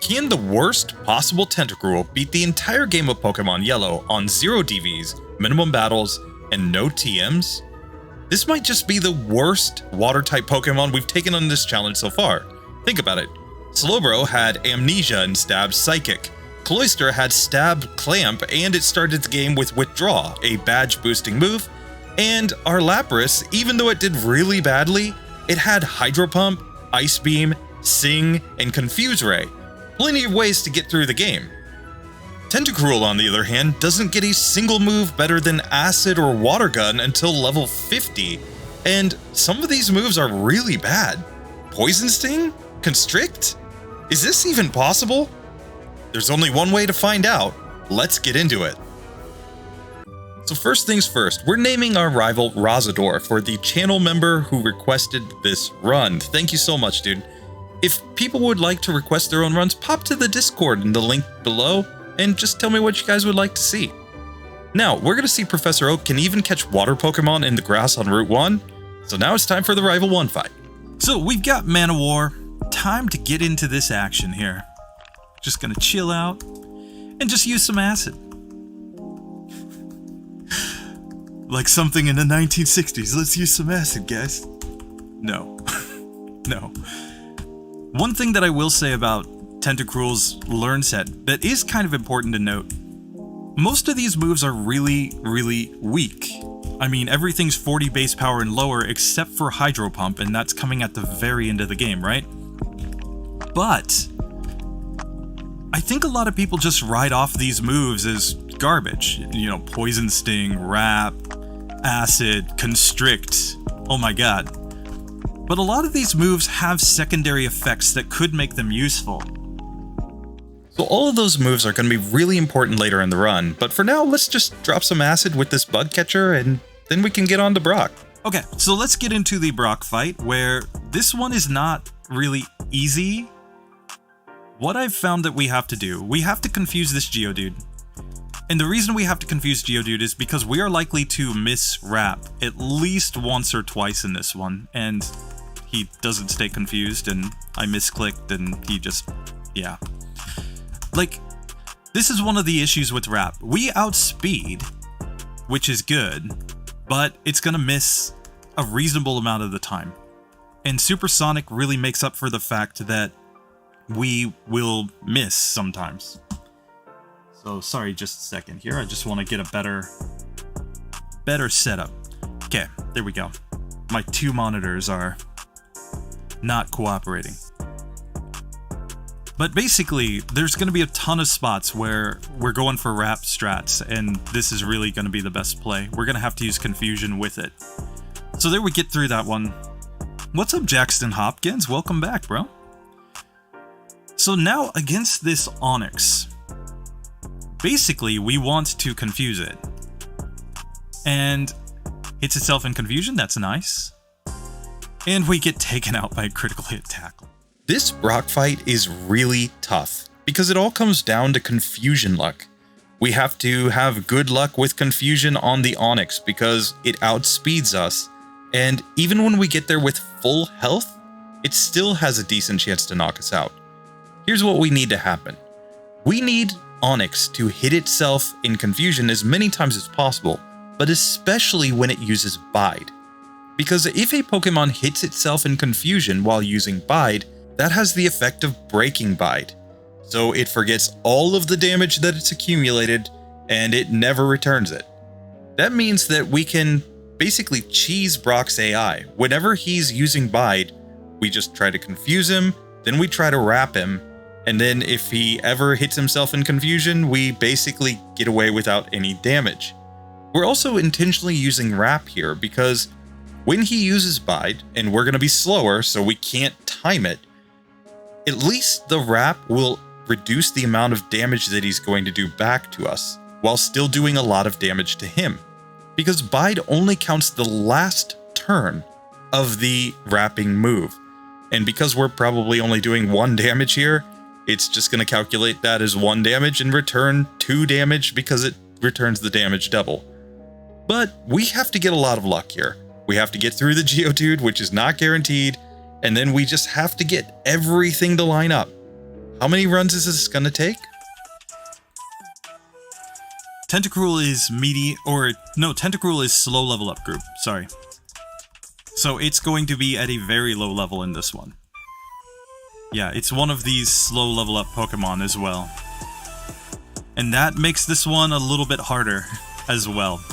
Can the worst possible Tentacruel beat the entire game of Pokemon Yellow on 0 DVs, minimum battles, and no TMs? This might just be the worst water-type Pokemon we've taken on this challenge so far. Think about it. Slowbro had Amnesia and Stab Psychic. Cloyster had Stab Clamp, and it started the game with Withdraw, a badge-boosting move. And our Lapras, even though it did really badly, it had Hydro Pump, Ice Beam, Sing, and Confuse Ray. Plenty of ways to get through the game. Tentacruel, on the other hand, doesn't get a single move better than Acid or Water Gun until level 50, and some of these moves are really bad. Poison Sting? Constrict? Is this even possible? There's only one way to find out. Let's get into it. So first things first, we're naming our rival Razador for the channel member who requested this run. Thank you so much, dude. If people would like to request their own runs, pop to the Discord in the link below and just tell me what you guys would like to see. Now, we're going to see Professor Oak can even catch water Pokemon in the grass on Route 1, so now it's time for the Rival 1 fight. So we've got Manowar. Time to get into this action here. Just going to chill out and just use some acid. Like something in the 1960s. Let's use some acid, guys. No. No. One thing that I will say about Tentacruel's learn set that is kind of important to note. Most of these moves are really, really weak. I mean, everything's 40 base power and lower except for Hydro Pump, and that's coming at the very end of the game, right? But I think a lot of people just write off these moves as garbage. You know, Poison Sting, Wrap, Acid, Constrict. Oh my god. But a lot of these moves have secondary effects that could make them useful. So all of those moves are going to be really important later in the run, but for now, let's just drop some acid with this bug catcher and then we can get on to Brock. Okay, so let's get into the Brock fight, where this one is not really easy. What I've found that we have to do, we have to confuse this Geodude. And the reason we have to confuse Geodude is because we are likely to miss Wrap at least once or twice in this one, and he doesn't stay confused, and I misclicked, and he just, yeah. Like, this is one of the issues with Wrap. We outspeed, which is good, but it's gonna miss a reasonable amount of the time. And Supersonic really makes up for the fact that we will miss sometimes. So sorry, just a second here. I just want to get a better setup. Okay, there we go. My two monitors are not cooperating. But basically, there's going to be a ton of spots where we're going for Wrap strats, and this is really going to be the best play. We're going to have to use Confusion with it. So there we get through that one. What's up, Jackson Hopkins? Welcome back, bro. So now, against this Onix, basically, we want to confuse it. And hits itself in Confusion, that's nice. And we get taken out by a critical hit tackle. This Brock fight is really tough, because it all comes down to Confusion luck. We have to have good luck with Confusion on the Onix, because it outspeeds us, and even when we get there with full health, it still has a decent chance to knock us out. Here's what we need to happen. We need Onix to hit itself in Confusion as many times as possible, but especially when it uses Bide. Because if a Pokemon hits itself in Confusion while using Bide, that has the effect of breaking Bide. So it forgets all of the damage that it's accumulated, and it never returns it. That means that we can basically cheese Brock's AI. Whenever he's using Bide, we just try to confuse him, then we try to wrap him, and then if he ever hits himself in Confusion, we basically get away without any damage. We're also intentionally using Wrap here because when he uses Bide, and we're going to be slower so we can't time it, at least the Wrap will reduce the amount of damage that he's going to do back to us, while still doing a lot of damage to him. Because Bide only counts the last turn of the wrapping move. And because we're probably only doing 1 damage here, it's just going to calculate that as 1 damage and return 2 damage because it returns the damage double. But we have to get a lot of luck here. We have to get through the Geodude, which is not guaranteed, and then we just have to get everything to line up. How many runs is this gonna take? Tentacruel is Tentacruel is slow level up group, sorry. So it's going to be at a very low level in this one. Yeah, it's one of these slow level up Pokemon as well. And that makes this one a little bit harder as well.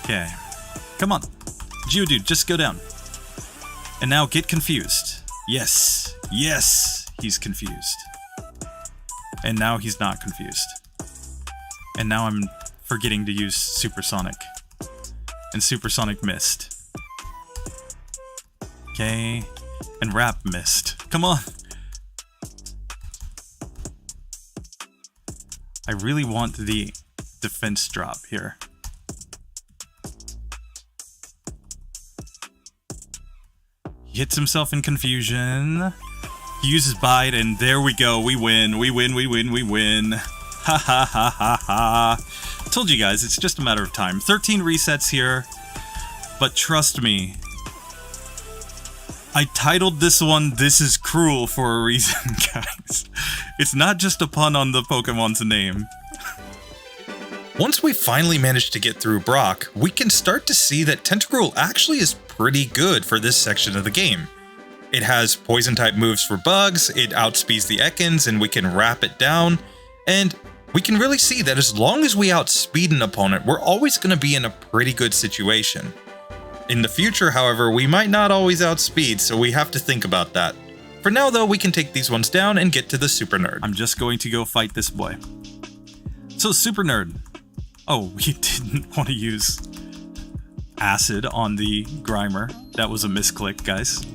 Okay. Come on. Geodude, just go down. And now get confused. Yes. Yes, he's confused. And now he's not confused. And now I'm forgetting to use Supersonic. And Supersonic missed. Okay. And Wrap missed. Come on. I really want the defense drop here. He hits himself in confusion. He uses Bite, and there we go. We win. We win. We win. We win. Ha ha ha ha ha. Told you guys, it's just a matter of time. 13 resets here. But trust me, I titled this one "This is Cruel" for a reason, guys. It's not just a pun on the Pokemon's name. Once we finally manage to get through Brock, we can start to see that Tentacruel actually is pretty good for this section of the game. It has poison-type moves for bugs, it outspeeds the Ekans, and we can wrap it down, and we can really see that as long as we outspeed an opponent, we're always going to be in a pretty good situation. In the future, however, we might not always outspeed, so we have to think about that. For now, though, we can take these ones down and get to the Super Nerd. I'm just going to go fight this boy. So, Super Nerd. Oh, we didn't want to use Acid on the Grimer. That was a misclick, guys.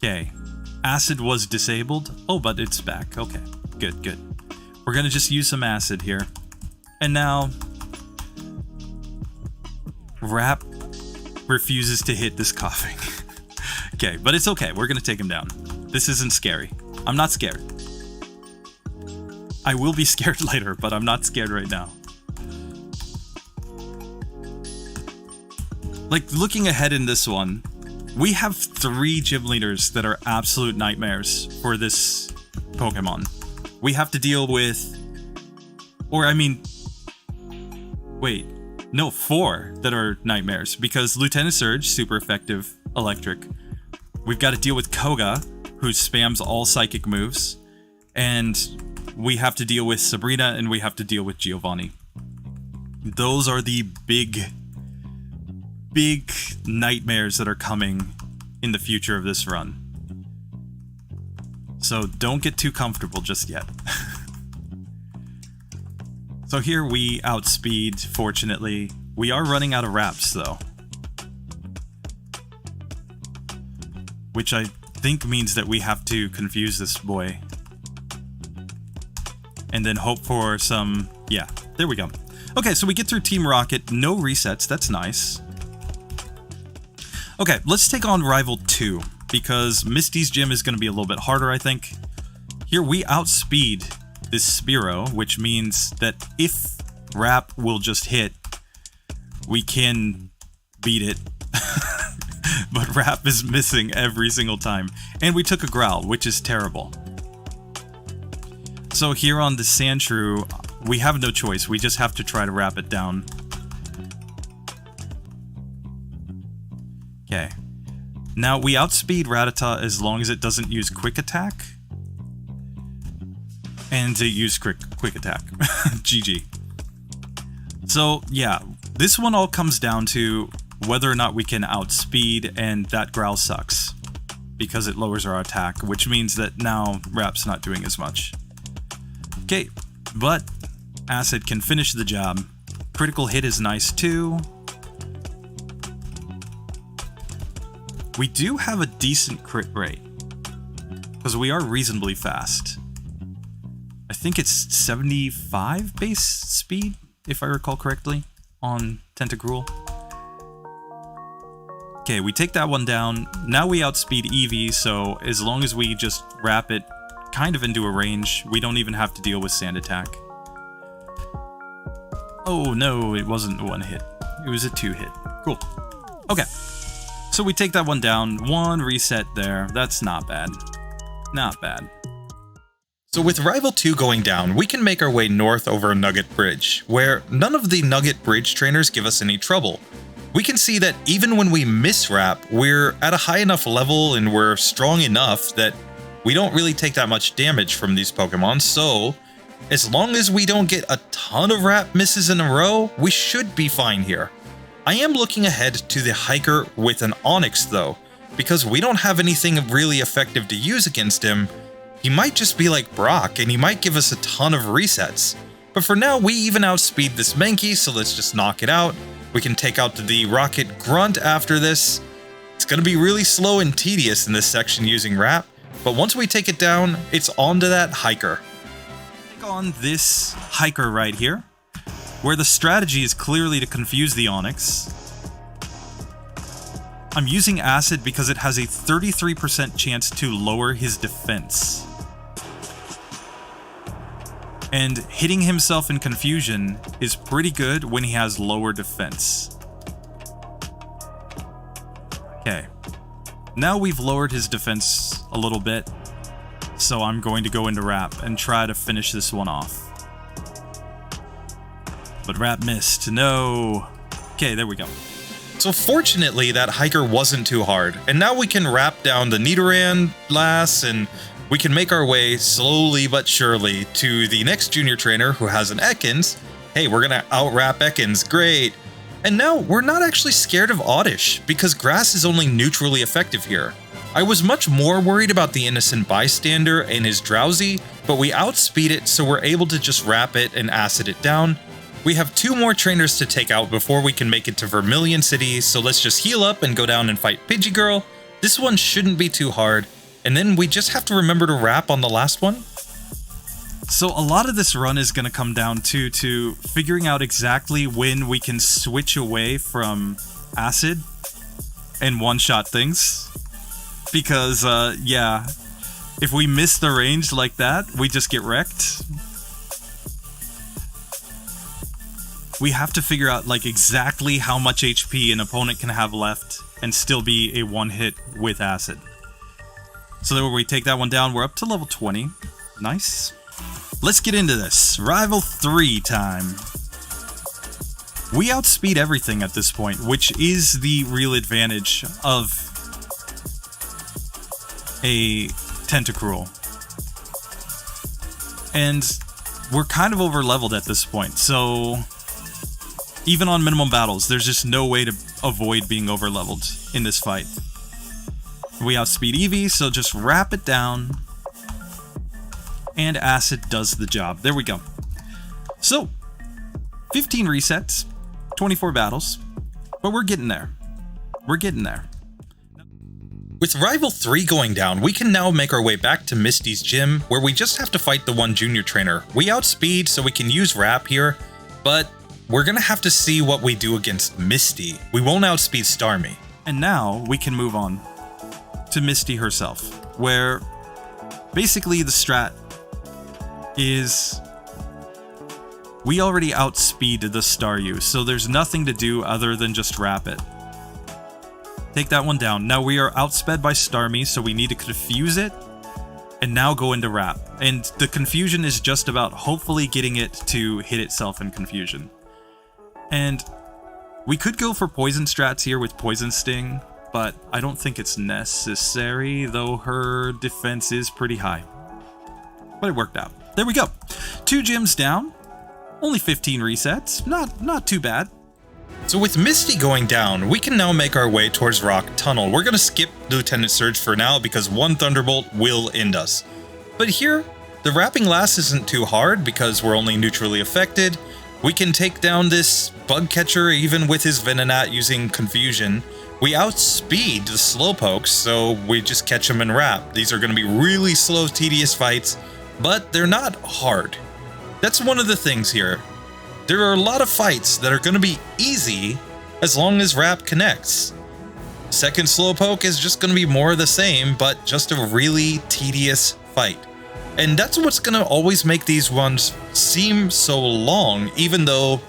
Okay. Acid was disabled. Oh, but it's back. Okay. Good, good. We're going to just use some Acid here. And now Wrap refuses to hit this coughing. Okay, but it's okay. We're going to take him down. This isn't scary. I'm not scared. I will be scared later, but I'm not scared right now. Like, looking ahead in this one, we have 3 gym leaders that are absolute nightmares for this Pokemon. We have to deal with... Wait. No, 4 that are nightmares, because Lieutenant Surge, super effective, electric. We've got to deal with Koga, who spams all psychic moves. And we have to deal with Sabrina, and we have to deal with Giovanni. Those are the big nightmares that are coming in the future of this run. So don't get too comfortable just yet. So here we outspeed, fortunately. We are running out of wraps, though. Which I think means that we have to confuse this boy. And then hope for some... Yeah, there we go. Okay, so we get through Team Rocket. No resets, that's nice. Okay, let's take on Rival 2, because Misty's gym is going to be a little bit harder, I think. Here we outspeed this Spearow, which means that if Wrap will just hit, we can beat it. But Wrap is missing every single time. And we took a Growl, which is terrible. So here on the Sandshrew, we have no choice. We just have to try to wrap it down. Okay. Now, we outspeed Rattata as long as it doesn't use Quick Attack. And it used Quick Attack. GG. So, yeah. This one all comes down to whether or not we can outspeed, and that Growl sucks. Because it lowers our attack, which means that now Wrap's not doing as much. Okay, but Acid can finish the job. Critical hit is nice too. We do have a decent crit rate, because we are reasonably fast. I think it's 75 base speed, if I recall correctly, on Tentacruel. Okay, we take that one down. Now we outspeed Eevee, so as long as we just wrap it kind of into a range, we don't even have to deal with Sand Attack. Oh no, it wasn't a 1 hit. It was a 2 hit. Cool. Okay. So we take that one down, 1 reset there. That's not bad. Not bad. So with Rival 2 going down, we can make our way north over Nugget Bridge, where none of the Nugget Bridge trainers give us any trouble. We can see that even when we miss Wrap, we're at a high enough level and we're strong enough that we don't really take that much damage from these Pokemon, so as long as we don't get a ton of Wrap misses in a row, we should be fine here. I am looking ahead to the Hiker with an Onix though, because we don't have anything really effective to use against him. He might just be like Brock and he might give us a ton of resets. But for now, we even outspeed this Mankey, so let's just knock it out. We can take out the Rocket Grunt after this. It's going to be really slow and tedious in this section using Wrap, but once we take it down, it's on to that Hiker. On this Hiker right here, where the strategy is clearly to confuse the Onix. I'm using Acid because it has a 33% chance to lower his defense. And hitting himself in confusion is pretty good when he has lower defense. Okay. Now we've lowered his defense a little bit, so I'm going to go into Wrap and try to finish this one off. But Wrap missed. No. Okay, there we go. So fortunately, that Hiker wasn't too hard, and now we can Wrap down the Nidoran last, and we can make our way slowly but surely to the next junior trainer who has an Ekans. Hey, we're gonna out-Wrap Ekans, great. And now we're not actually scared of Oddish, because Grass is only neutrally effective here. I was much more worried about the Innocent Bystander and his Drowsy, but we outspeed it, so we're able to just Wrap it and Acid it down. We have 2 more trainers to take out before we can make it to Vermilion City, so let's just heal up and go down and fight Pidgeygirl. This one shouldn't be too hard, and then we just have to remember to Wrap on the last one. So a lot of this run is going to come down to figuring out exactly when we can switch away from Acid and one-shot things. Because, yeah, if we miss the range like that, we just get wrecked. We have to figure out like exactly how much HP an opponent can have left and still be a one-hit with Acid. So then when we take that one down, we're up to level 20. Nice. Let's get into this. Rival 3 time. We outspeed everything at this point, which is the real advantage of a Tentacruel. And we're kind of over-leveled at this point, so even on minimum battles, there's just no way to avoid being over-leveled in this fight. We outspeed Eevee, so just Wrap it down, and Acid does the job. There we go. So, 15 resets, 24 battles, but we're getting there. We're getting there. With Rival 3 going down, we can now make our way back to Misty's gym, where we just have to fight the one junior trainer. We outspeed, so we can use Wrap here, but we're gonna have to see what we do against Misty. We won't outspeed Starmie. And now we can move on to Misty herself, where basically the strat is we already outspeed the Staryu, so there's nothing to do other than just Wrap it. Take that one down. Now we are outsped by Starmie, so we need to confuse it and now go into Wrap. And the confusion is just about hopefully getting it to hit itself in confusion. And we could go for poison strats here with Poison Sting, but I don't think it's necessary, though her defense is pretty high. But it worked out. There we go. 2 gyms down. Only 15 resets. Not too bad. So with Misty going down, we can now make our way towards Rock Tunnel. We're going to skip Lieutenant Surge for now because one Thunderbolt will end us. But here, the Wrapping Last isn't too hard because we're only neutrally affected. We can take down this Bug Catcher even with his Venonat using Confusion. We outspeed the Slowpokes, so we just catch them and Wrap. These are going to be really slow, tedious fights, but they're not hard. That's one of the things here. There are a lot of fights that are going to be easy as long as Wrap connects. Second Slowpoke is just going to be more of the same, but just a really tedious fight. And that's what's going to always make these ones seem so long, even though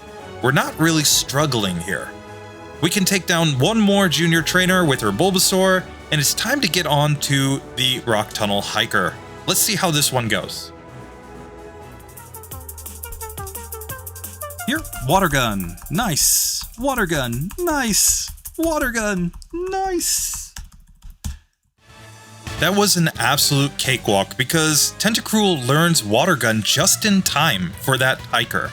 we're not really struggling here. We can take down one more junior trainer with her Bulbasaur, and it's time to get on to the Rock Tunnel Hiker. Let's see how this one goes. Here, Watergun, nice. Watergun, nice. Watergun, nice. That was an absolute cakewalk because Tentacruel learns Watergun just in time for that hiker.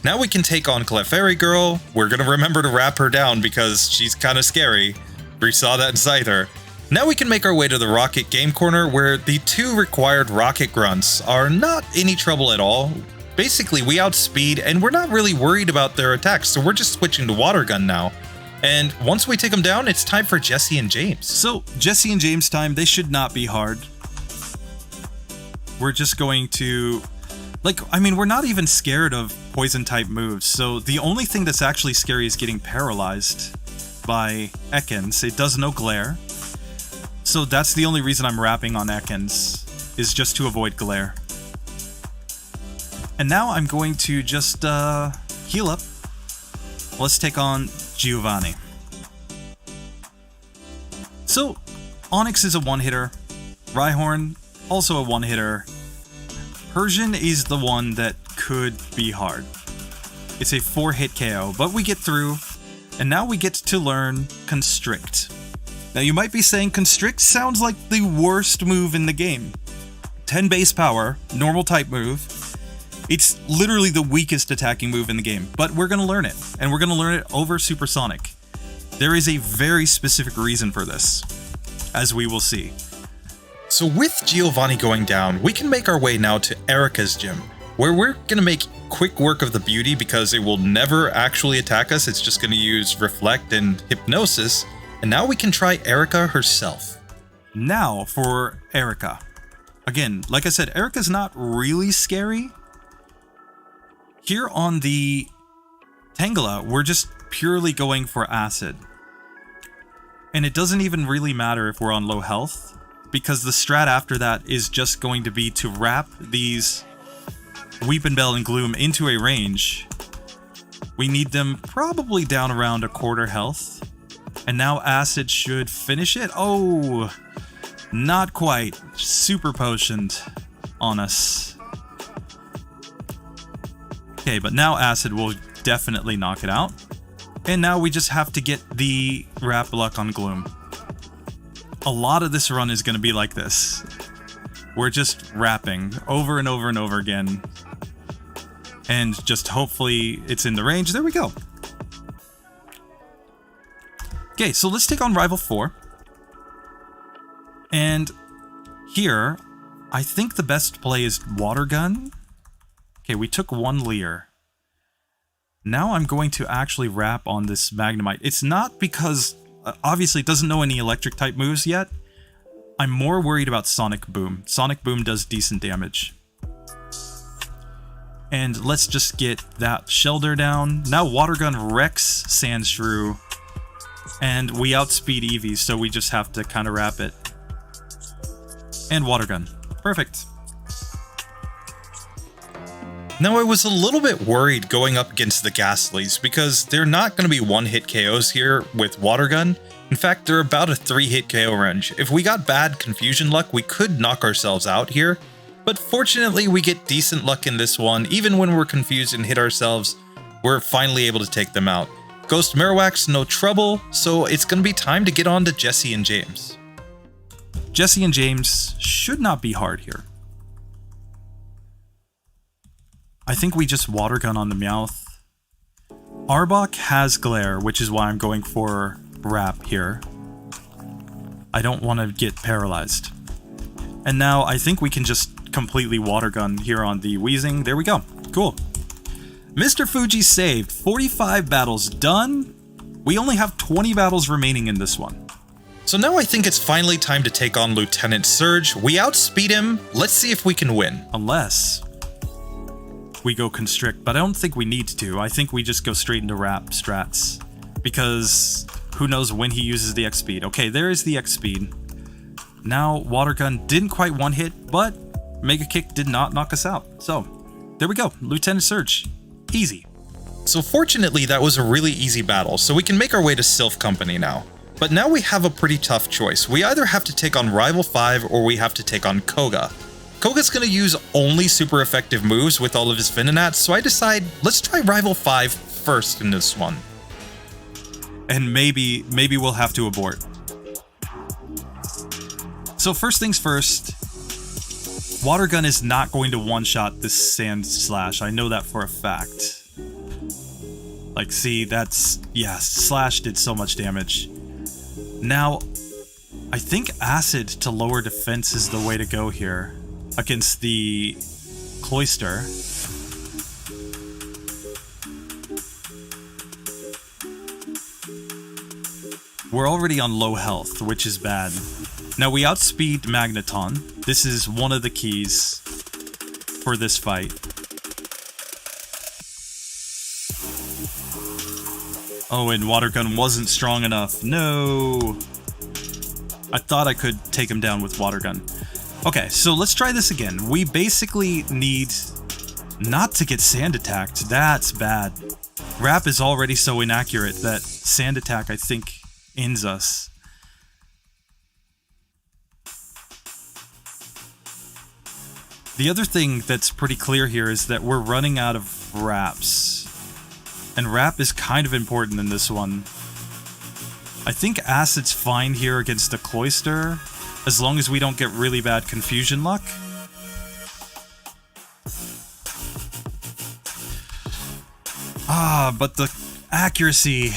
Now we can take on Clefairy Girl. We're gonna remember to wrap her down because she's kind of scary. We saw that in Scyther. Now we can make our way to the Rocket Game Corner where the 2 required Rocket Grunts are not any trouble at all. Basically, we outspeed and we're not really worried about their attacks, so we're just switching to Watergun now. And once we take them down, it's time for Jesse and James. So, Jesse and James time, they should not be hard. We're just going to... we're not even scared of poison-type moves, so the only thing that's actually scary is getting paralyzed by Ekans. It does no glare. So that's the only reason I'm wrapping on Ekans, is just to avoid glare. And now I'm going to just heal up. Let's take on Giovanni. So, Onyx is a one-hitter. Rhyhorn, also a one-hitter. Persian is the one that could be hard. It's a 4-hit KO, but we get through. And now we get to learn Constrict. Now you might be saying Constrict sounds like the worst move in the game. 10 base power, normal type move. It's literally the weakest attacking move in the game, but we're going to learn it, and we're going to learn it over Supersonic. There is a very specific reason for this, as we will see. So with Giovanni going down, we can make our way now to Erika's gym, where we're going to make quick work of the beauty because it will never actually attack us. It's just going to use Reflect and Hypnosis, and now we can try Erika herself. Now for Erika. Again, like I said, Erika's not really scary. Here on the Tangela, we're just purely going for Acid. And it doesn't even really matter if we're on low health, because the strat after that is just going to be to wrap these Weepinbell and Gloom into a range. We need them probably down around a quarter health. And now Acid should finish it. Oh, not quite. Super potioned on us. Okay, but now Acid will definitely knock it out. And now we just have to get the Wrap Luck on Gloom. A lot of this run is going to be like this. We're just wrapping over and over and over again. And just hopefully it's in the range. There we go. Okay, so let's take on Rival 4. And here, I think the best play is Watergun. Okay, we took one Leer. Now I'm going to actually wrap on this Magnemite. It's not because, obviously it doesn't know any electric type moves yet. I'm more worried about Sonic Boom. Sonic Boom does decent damage. And let's just get that Shellder down. Now Watergun wrecks Sandshrew. And we outspeed Eevee, so we just have to kind of wrap it. And Watergun. Perfect. Now I was a little bit worried going up against the Ghastlies because they're not going to be one-hit KOs here with Watergun. In fact, they're about a 3-hit KO range. If we got bad Confusion luck, we could knock ourselves out here. But fortunately, we get decent luck in this one. Even when we're confused and hit ourselves, we're finally able to take them out. Ghost Marowak's no trouble, so it's going to be time to get on to Jesse and James. Jesse and James should not be hard here. I think we just Watergun on the Meowth. Arbok has Glare, which is why I'm going for Wrap here. I don't want to get paralyzed. And now I think we can just completely Watergun here on the Weezing. There we go. Cool. Mr. Fuji saved. 45 battles done. We only have 20 battles remaining in this one. So now I think it's finally time to take on Lieutenant Surge. We outspeed him. Let's see if we can win. Unless we go Constrict, but I don't think we need to. I think we just go straight into Wrap strats. Because who knows when he uses the X speed. Okay, there is the X speed. Now Watergun didn't quite one hit, but Mega Kick did not knock us out. So there we go. Lieutenant Surge. Easy. So fortunately, that was a really easy battle, so we can make our way to Silph Company now. But now we have a pretty tough choice. We either have to take on Rival 5 or we have to take on Koga. Koga's gonna use only super effective moves with all of his Venonats, so I decide let's try Rival 5 first in this one. And maybe we'll have to abort. So first things first, Watergun is not going to one-shot this Sand Slash. I know that for a fact. Like, see, that's... yeah, Slash did so much damage. Now, I think Acid to lower defense is the way to go here against the Cloyster. We're already on low health, which is bad. Now we outspeed Magneton. This is one of the keys for this fight. Oh, and Watergun wasn't strong enough. No! I thought I could take him down with Watergun. Okay, so let's try this again. We basically need not to get Sand attacked. That's bad. Wrap is already so inaccurate that Sand attack, I think, ends us. The other thing that's pretty clear here is that we're running out of wraps. And wrap is kind of important in this one. I think Acid's fine here against the Cloyster, as long as we don't get really bad confusion luck. Ah, but the accuracy,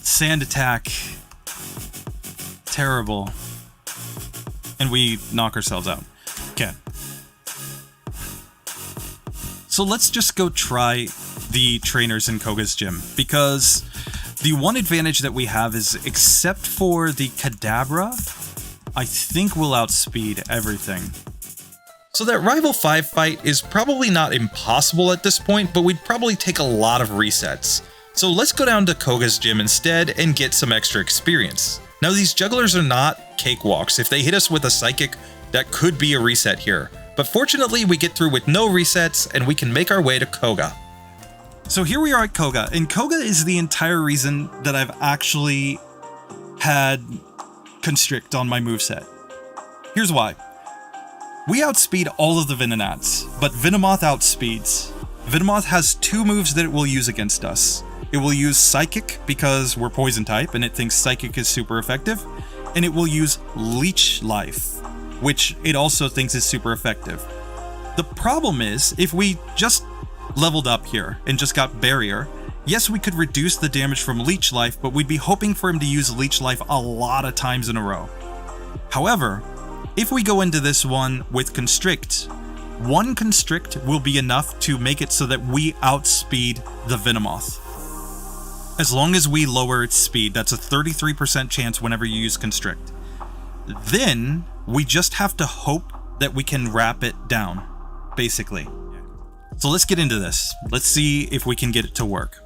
Sand attack, terrible. And we knock ourselves out. Okay. So let's just go try the trainers in Koga's gym, because the one advantage that we have is, except for the Kadabra, I think we'll outspeed everything. So that Rival 5 fight is probably not impossible at this point, but we'd probably take a lot of resets. So let's go down to Koga's gym instead and get some extra experience. Now these jugglers are not cakewalks. If they hit us with a Psychic, that could be a reset here. But fortunately, we get through with no resets, and we can make our way to Koga. So here we are at Koga, and Koga is the entire reason that I've actually had Constrict on my moveset. Here's why. We outspeed all of the Venonats, but Venomoth outspeeds. Venomoth has two moves that it will use against us. It will use Psychic because we're Poison type, and it thinks Psychic is super effective, and it will use Leech Life, which it also thinks is super effective. The problem is, if we just leveled up here and just got Barrier, yes, we could reduce the damage from Leech Life, but we'd be hoping for him to use Leech Life a lot of times in a row. However, if we go into this one with Constrict, one Constrict will be enough to make it so that we outspeed the Venomoth. As long as we lower its speed, that's a 33% chance whenever you use Constrict. Then, we just have to hope that we can wrap it down, basically. So let's get into this. Let's see if we can get it to work.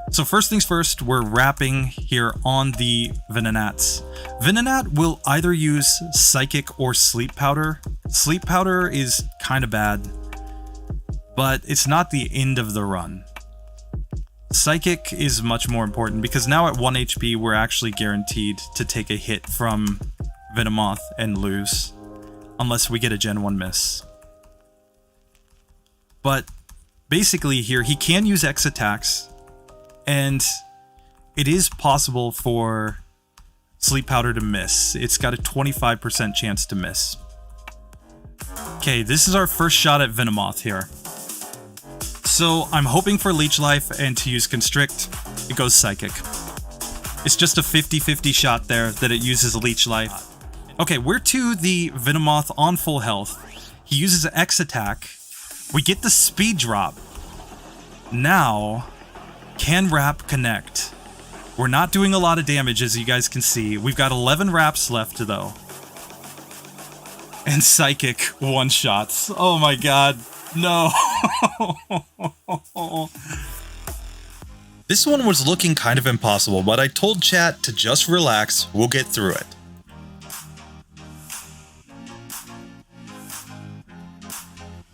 So first things first, we're wrapping here on the Venonats. Venonat will either use Psychic or Sleep Powder. Sleep Powder is kind of bad, but it's not the end of the run. Psychic is much more important because now at 1 HP, we're actually guaranteed to take a hit from Venomoth and lose, unless we get a Gen 1 miss. But basically here, he can use X attacks, and it is possible for Sleep Powder to miss. It's got a 25% chance to miss. Okay, this is our first shot at Venomoth here. So I'm hoping for Leech Life and to use Constrict. It goes Psychic. It's just a 50-50 shot there that it uses Leech Life. Okay, we're to the Venomoth on full health. He uses an X attack. We get the speed drop. Now, can Wrap connect? We're not doing a lot of damage, as you guys can see. We've got 11 Wraps left, though. And Psychic one-shots. Oh my god. No. This one was looking kind of impossible, but I told chat to just relax, we'll get through it.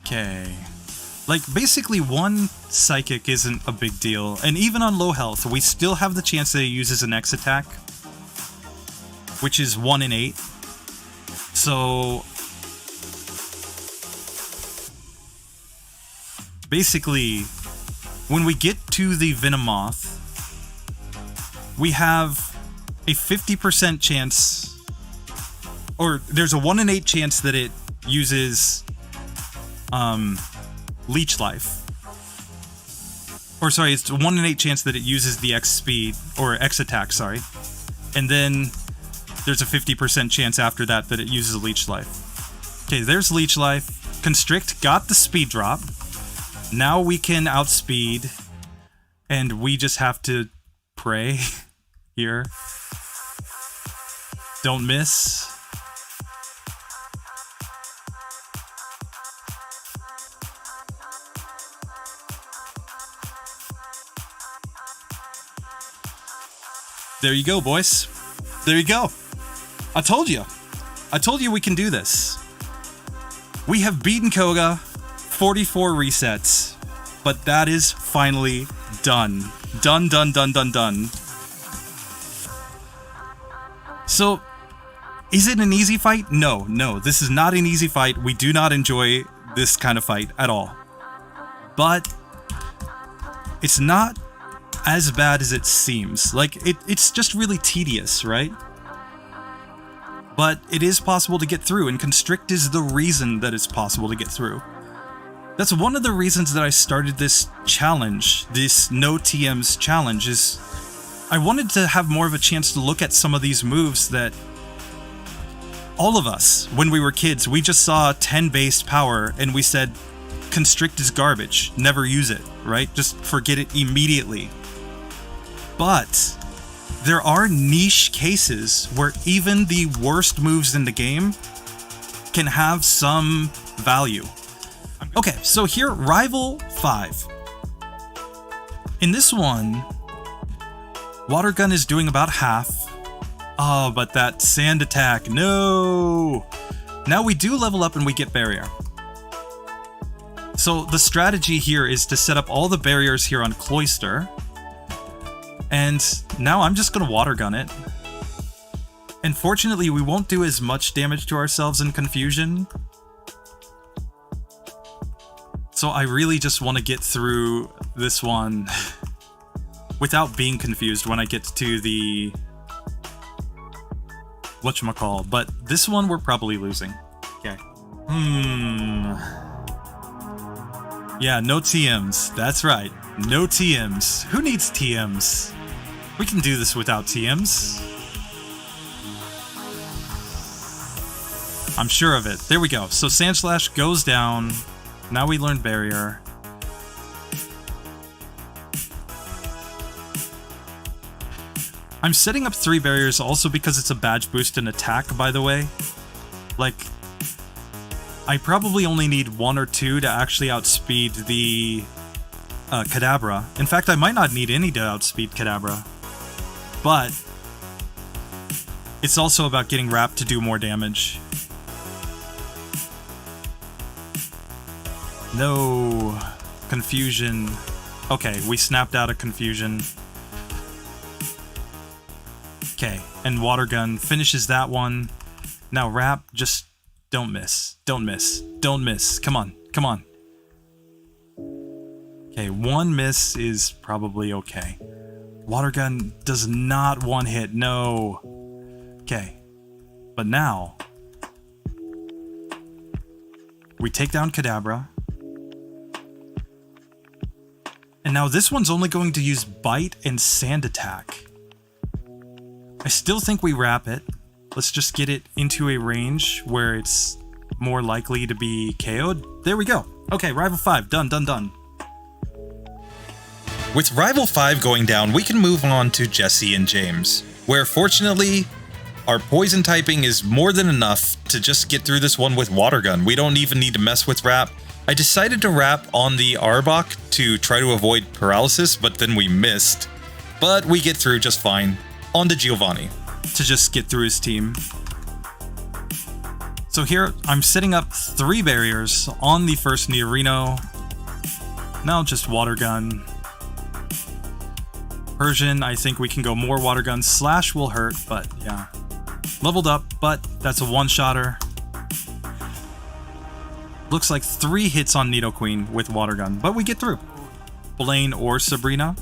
Okay. Like, basically, one Psychic isn't a big deal. And even on low health, we still have the chance that it uses an X attack, which is 1 in 8. So, basically, when we get to the Venomoth, we have a 50% chance, or there's a 1 in 8 chance that it uses Leech Life. Or sorry, it's 1 in 8 chance that it uses the X speed, or X attack, sorry. And then there's a 50% chance after that that it uses Leech Life. Okay, there's Leech Life. Constrict got the speed drop. Now we can outspeed, and we just have to pray here. Don't miss. There you go, boys. There you go. I told you. I told you we can do this. We have beaten Koga, 44 resets, but that is finally done. Done. So, is it an easy fight? No, this is not an easy fight. We do not enjoy this kind of fight at all. But it's not as bad as it seems. Like, it's just really tedious, right? But it is possible to get through, and Constrict is the reason that it's possible to get through. That's one of the reasons that I started this challenge, this no TMs challenge, is I wanted to have more of a chance to look at some of these moves that all of us, when we were kids, we just saw 10-based power and we said, Constrict is garbage, never use it, right? Just forget it immediately. But there are niche cases where even the worst moves in the game can have some value. Okay, so here, Rival 5. In this one, Watergun is doing about half. Oh, but that sand attack, no! Now we do level up and we get barrier. So the strategy here is to set up all the barriers here on Cloister. And now I'm just going to Watergun it. And fortunately, we won't do as much damage to ourselves in Confusion. So I really just want to get through this one without being confused when I get to the whatchamacall. But this one we're probably losing. Okay. Yeah, no TMs. That's right. No TMs. Who needs TMs? We can do this without TMs. I'm sure of it. There we go. So Sandslash goes down. Now we learn barrier. I'm setting up 3 barriers also because it's a badge boost in attack, by the way. Like, I probably only need 1 or 2 to actually outspeed the Kadabra. In fact, I might not need any to outspeed Kadabra. But it's also about getting Wrap to do more damage. No. Confusion. Okay, we snapped out of Confusion. Okay, and Watergun finishes that one. Now Wrap, just don't miss. Don't miss. Don't miss. Come on. Come on. Okay, 1 miss is probably okay. Watergun does not one hit. No. Okay. But now we take down Kadabra. And now this one's only going to use Bite and Sand Attack. I still think we Wrap it. Let's just get it into a range where it's more likely to be KO'd. There we go. Okay, Rival 5. Done. With Rival 5 going down, we can move on to Jesse and James, where fortunately, our poison typing is more than enough to just get through this one with Watergun. We don't even need to mess with Wrap. I decided to Wrap on the Arbok to try to avoid paralysis, but then we missed. But we get through just fine. On to Giovanni. To just get through his team. So here, I'm setting up 3 barriers on the first Nidorino. Now just Watergun. Persian, I think we can go more Watergun. Slash will hurt, but yeah. Leveled up, but that's a one-shotter. Looks like 3 hits on Nidoqueen with Watergun, but we get through. Blaine or Sabrina.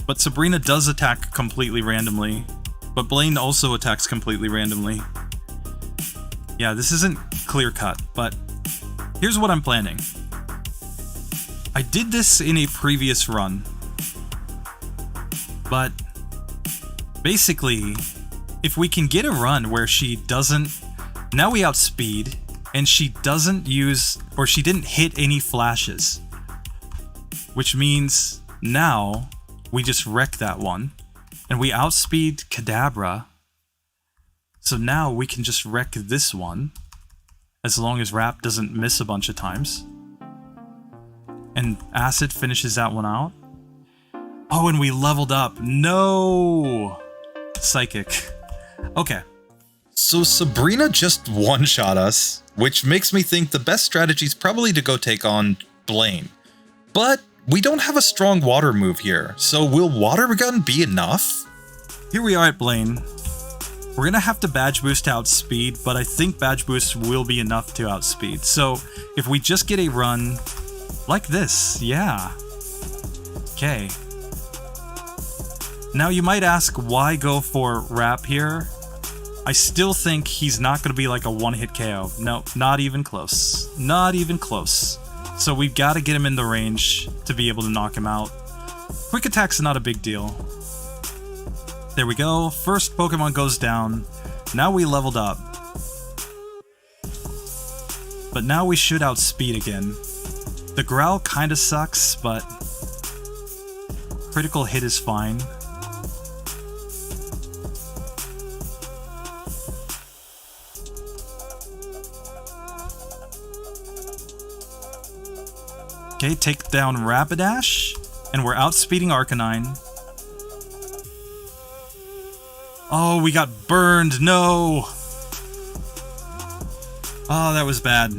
But Sabrina does attack completely randomly. But Blaine also attacks completely randomly. Yeah, this isn't clear-cut, but here's what I'm planning. I did this in a previous run, but basically, if we can get a run where she doesn't, now we outspeed, and she doesn't use, or she didn't hit any flashes, which means now we just wreck that one, and we outspeed Kadabra, so now we can just wreck this one, as long as Rap doesn't miss a bunch of times. And Acid finishes that one out. Oh, and we leveled up. No! Psychic. Okay. So Sabrina just one-shot us, which makes me think the best strategy is probably to go take on Blaine. But we don't have a strong water move here, so will Watergun be enough? Here we are at Blaine. We're gonna have to badge boost to outspeed, but I think badge boost will be enough to outspeed. So if we just get a run like this, yeah. Okay. Now you might ask, why go for Rap here? I still think he's not going to be like a one-hit KO. No, not even close. Not even close. So we've got to get him in the range to be able to knock him out. Quick attack's not a big deal. There we go. First Pokemon goes down. Now we leveled up. But now we should outspeed again. The Growl kinda sucks, but critical hit is fine. Okay, take down Rapidash, and we're outspeeding Arcanine. Oh, we got burned, no! Oh, that was bad.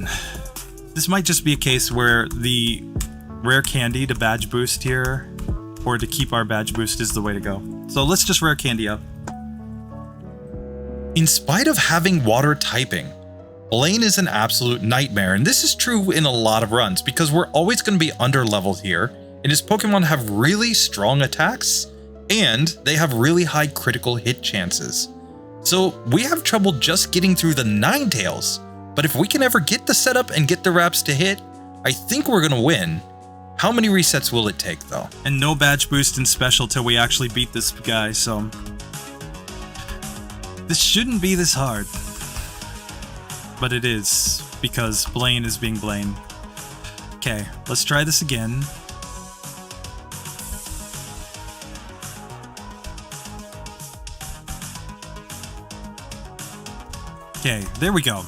This might just be a case where the rare candy to badge boost here, or to keep our badge boost, is the way to go. So let's just rare candy up. In spite of having water typing, Blaine is an absolute nightmare, and this is true in a lot of runs because we're always going to be under-leveled here, and his Pokemon have really strong attacks, and they have really high critical hit chances. So we have trouble just getting through the Ninetales, but if we can ever get the setup and get the Raps to hit, I think we're going to win. How many resets will it take, though? And no badge boost in special till we actually beat this guy, so this shouldn't be this hard. But it is, because Blaine is being Blaine. Okay, let's try this again. Okay, there we go.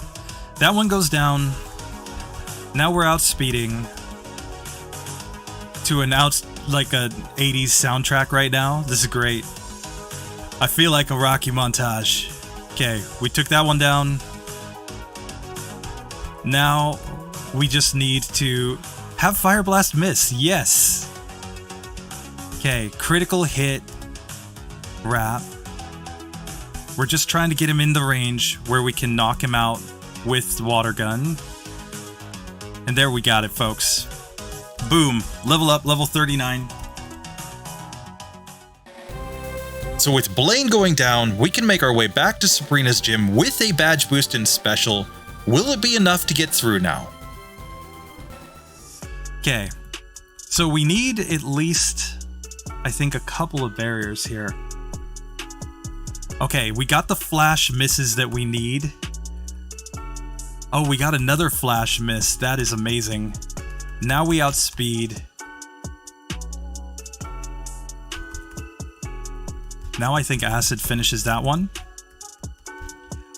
That one goes down. Now we're outspeeding to an like a 80s soundtrack right now. This is great. I feel like a Rocky montage. Okay, we took that one down. Now we just need to have Fire Blast miss. Yes. Okay, critical hit. Rap. We're just trying to get him in the range where we can knock him out with Watergun. And there we got it, folks. Boom. Level up, level 39. So with Blaine going down, we can make our way back to Sabrina's gym with a badge boost in special. Will it be enough to get through now? Okay. So we need at least, I think, a couple of barriers here. Okay, we got the flash misses that we need. Oh, we got another flash miss. That is amazing. Now we outspeed. Now I think Acid finishes that one.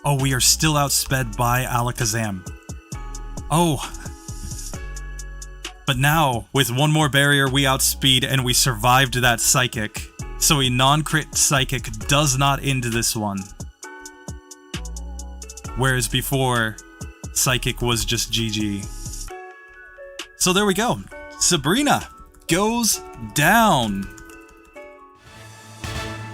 Oh, we are still outsped by Alakazam. Oh. But now, with one more barrier, we outspeed and we survived that Psychic. So a non-crit Psychic does not end this one. Whereas before, Psychic was just GG. So there we go. Sabrina goes down.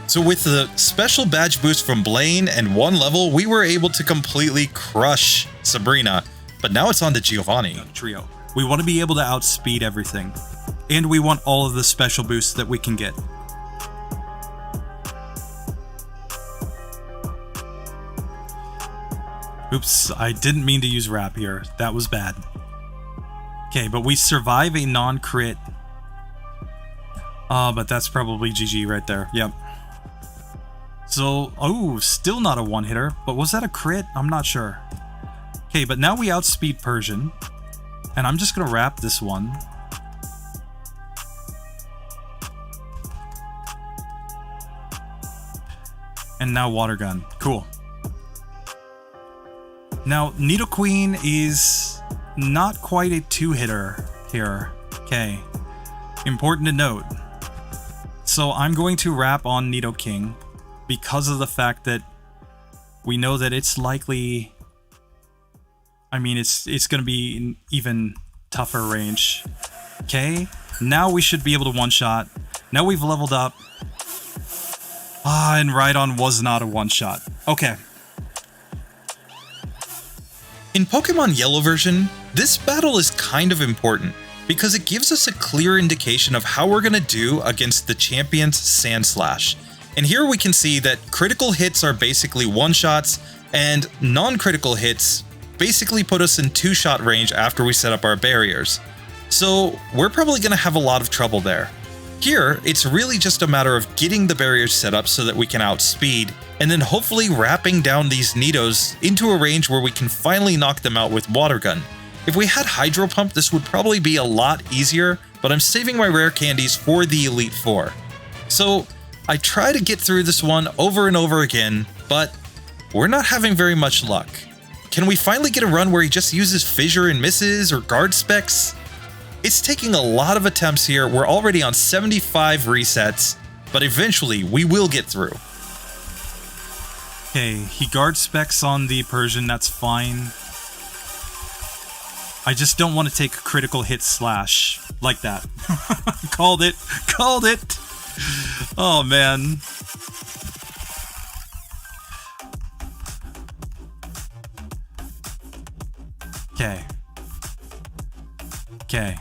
So with the special badge boost from Blaine and 1 level, we were able to completely crush Sabrina. But now it's on to Giovanni. Trio. We want to be able to outspeed everything. And we want all of the special boosts that we can get. Oops, I didn't mean to use wrap here. That was bad. Okay, but we survive a non-crit. But that's probably GG right there. Yep. So, oh, still not a one-hitter. But was that a crit? I'm not sure. Okay, but now we outspeed Persian. And I'm just gonna wrap this one. And now Watergun. Cool. Now, Nidoqueen is not quite a 2-hitter here. Okay. Important to note. So I'm going to wrap on Nidoking because of the fact that we know that it's likely... I mean, it's going to be an even tougher range. Okay. Now we should be able to one-shot. Now we've leveled up. And Rhydon was not a one-shot. Okay. In Pokemon Yellow version, this battle is kind of important because it gives us a clear indication of how we're going to do against the champion's Sandslash. And here we can see that critical hits are basically one-shots, and non-critical hits basically put us in 2-shot range after we set up our barriers. So we're probably going to have a lot of trouble there. Here, it's really just a matter of getting the barriers set up so that we can outspeed, and then hopefully wrapping down these Nidos into a range where we can finally knock them out with Watergun. If we had Hydro Pump, this would probably be a lot easier, but I'm saving my rare candies for the Elite Four. So I try to get through this one over and over again, but we're not having very much luck. Can we finally get a run where he just uses Fissure and misses or Guard Specs? It's taking a lot of attempts here. We're already on 75 resets, but eventually we will get through. Okay, he Guard Specs on the Persian, that's fine. I just don't want to take a critical hit slash like that. Called it. Called it. Oh, man. Okay. Okay.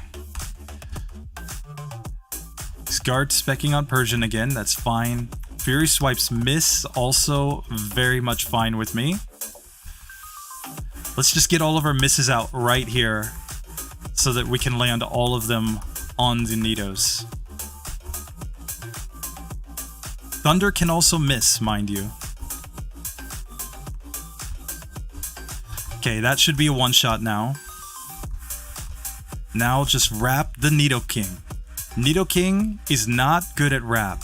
He's Guard Specking on Persian again, that's fine. Fury Swipes miss, also very much fine with me. Let's just get all of our misses out right here so that we can land all of them on the Nidos. Thunder can also miss, mind you. Okay, that should be a one-shot now. Now just wrap the Nidoking. Nidoking is not good at wrap.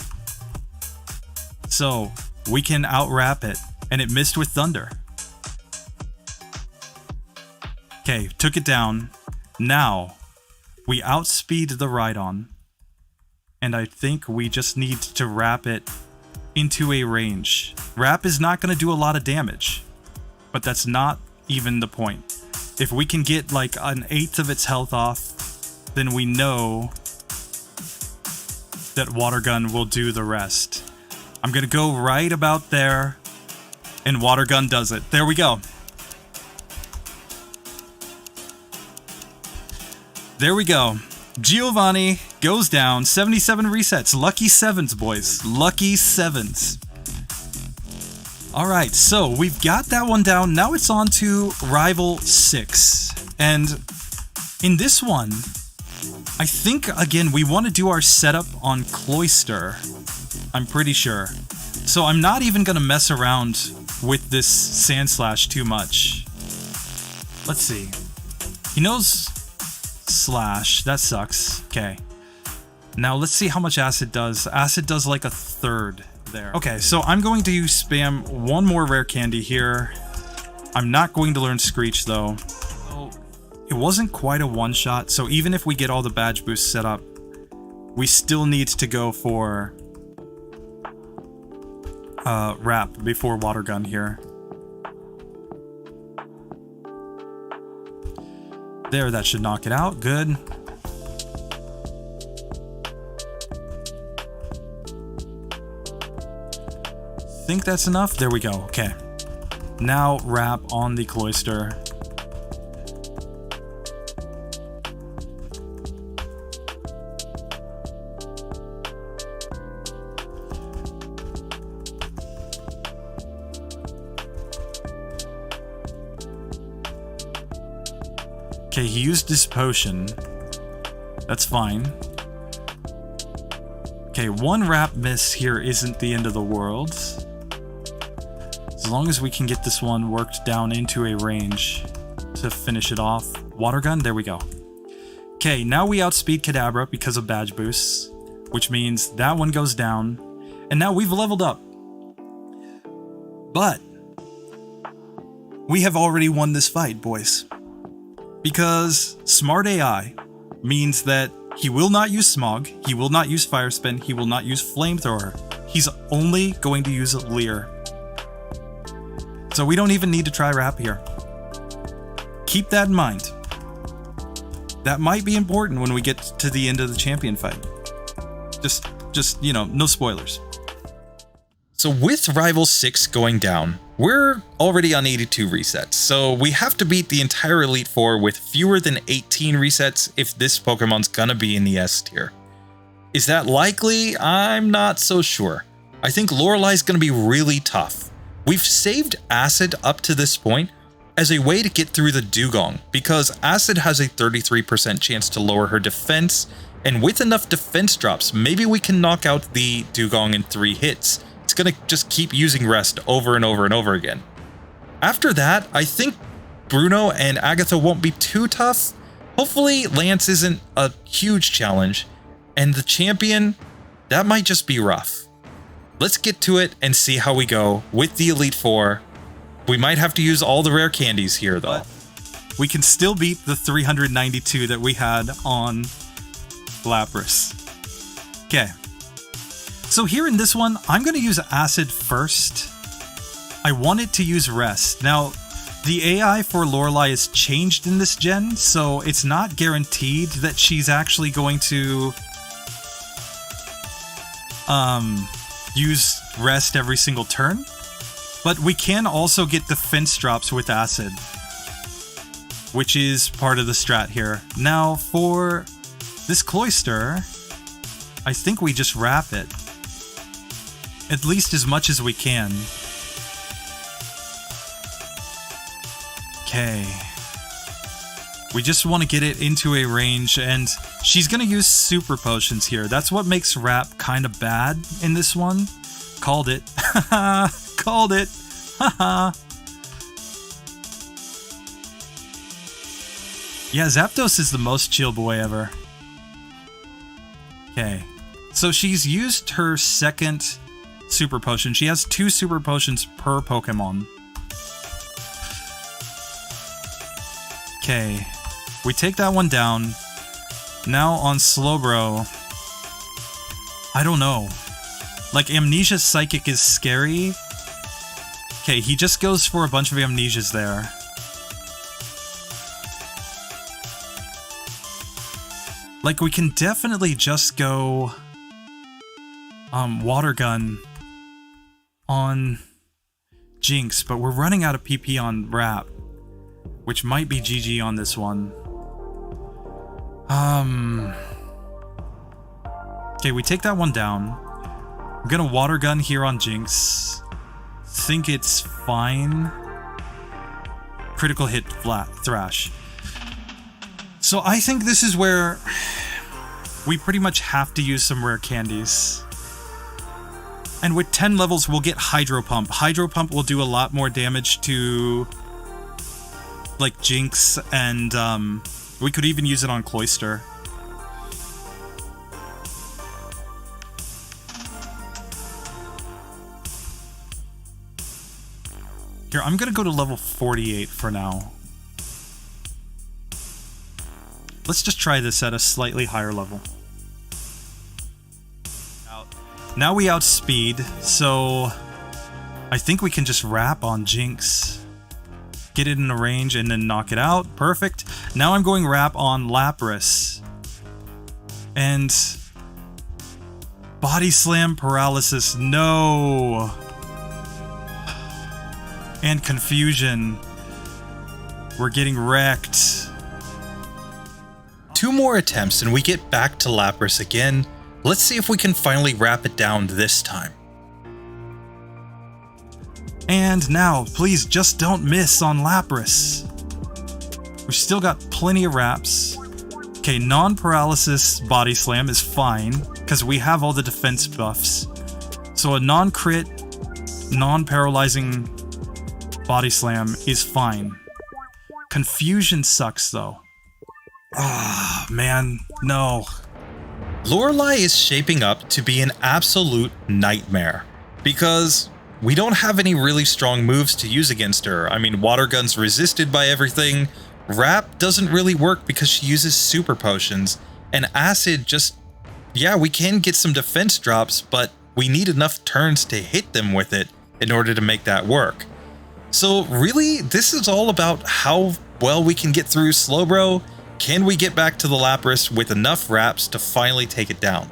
So, we can out-wrap it, and it missed with Thunder. Okay, took it down. Now, we outspeed the Rhydon, and I think we just need to wrap it into a range. Wrap is not going to do a lot of damage, but that's not even the point. If we can get like an 1/8 of its health off, then we know that Watergun will do the rest. I'm going to go right about there, and Watergun does it. There we go. There we go. Giovanni goes down. 77 resets. Lucky 7s, boys. Lucky 7s. Alright, so we've got that one down. Now it's on to Rival 6. And in this one, I think, again, we want to do our setup on Cloyster. I'm pretty sure. So I'm not even going to mess around with this Sandslash too much. Let's see. He knows Slash. That sucks. Okay. Now let's see how much Acid does. Acid does like 1/3 there. Okay, so I'm going to spam one more rare candy here. I'm not going to learn Screech though. It wasn't quite a one-shot, so even if we get all the badge boosts set up, we still need to go for wrap before Watergun here. There, that should knock it out. Good. Think that's enough? There we go. Okay. Now wrap on the cloister. Okay, he used his potion. That's fine. Okay, one wrap miss here isn't the end of the world. As long as we can get this one worked down into a range to finish it off. Watergun, there we go. Okay, now we outspeed Kadabra because of badge boosts, which means that one goes down. And now we've leveled up. But we have already won this fight, boys. Because smart AI means that he will not use Smog, he will not use Fire Spin, he will not use Flamethrower. He's only going to use Leer. So we don't even need to try Wrap here. Keep that in mind. That might be important when we get to the end of the champion fight. Just you know, no spoilers. So with Rival 6 going down, we're already on 82 resets, so we have to beat the entire Elite Four with fewer than 18 resets if this Pokemon's gonna be in the S tier. Is that likely? I'm not so sure. I think Lorelei's gonna be really tough. We've saved Acid up to this point as a way to get through the Dugong, because Acid has a 33% chance to lower her defense, and with enough defense drops, maybe we can knock out the Dugong in 3 hits. It's gonna just keep using Rest over and over and over again. After that, I think Bruno and Agatha won't be too tough. Hopefully Lance isn't a huge challenge, and the champion, that might just be rough. Let's get to it and see how we go with the Elite Four. We might have to use all the rare candies here though. We can still beat the 392 that we had on Lapras. Okay. So here in this one, I'm going to use Acid first. I wanted to use Rest. Now, the AI for Lorelei is changed in this gen, so it's not guaranteed that she's actually going to use Rest every single turn. But we can also get defense drops with Acid, which is part of the strat here. Now, for this Cloister, I think we just wrap it. At least as much as we can. Okay. We just want to get it into a range, and she's going to use Super Potions here. That's what makes Wrap kind of bad in this one. Called it. Haha. Called it. Haha. Yeah, Zapdos is the most chill boy ever. Okay. So she's used her second Super Potion. She has 2 Super Potions per Pokemon. Okay. We take that one down. Now on Slowbro. I don't know. Like, Amnesia Psychic is scary. Okay, he just goes for a bunch of Amnesias there. Like, we can definitely just go Watergun on Jinx, but we're running out of PP on Wrap, which might be GG on this one. Okay, we take that one down. I'm gonna Watergun here on Jinx. Think it's fine. Critical hit, flat, Thrash. So I think this is where we pretty much have to use some rare candies. And with 10 levels, we'll get Hydro Pump. Hydro Pump will do a lot more damage to, like, Jinx, and we could even use it on Cloister. Here, I'm gonna go to level 48 for now. Let's just try this at a slightly higher level. Now we outspeed, so I think we can just Wrap on Jinx. Get it in a range and then knock it out. Perfect. Now I'm going Wrap on Lapras. And Body Slam Paralysis, no. And Confusion. We're getting wrecked. 2 more attempts and we get back to Lapras again. Let's see if we can finally wrap it down this time. And now, please just don't miss on Lapras. We've still got plenty of wraps. Okay, non-paralysis Body Slam is fine, because we have all the defense buffs. So a non-crit, non-paralyzing Body Slam is fine. Confusion sucks, though. Ah, man, no. Lorelei is shaping up to be an absolute nightmare, because we don't have any really strong moves to use against her. I mean, Watergun's resisted by everything. Wrap doesn't really work because she uses super potions. And Acid just... yeah, we can get some defense drops, but we need enough turns to hit them with it in order to make that work. So really, this is all about how well we can get through Slowbro. Can we get back to the Lapras with enough wraps to finally take it down?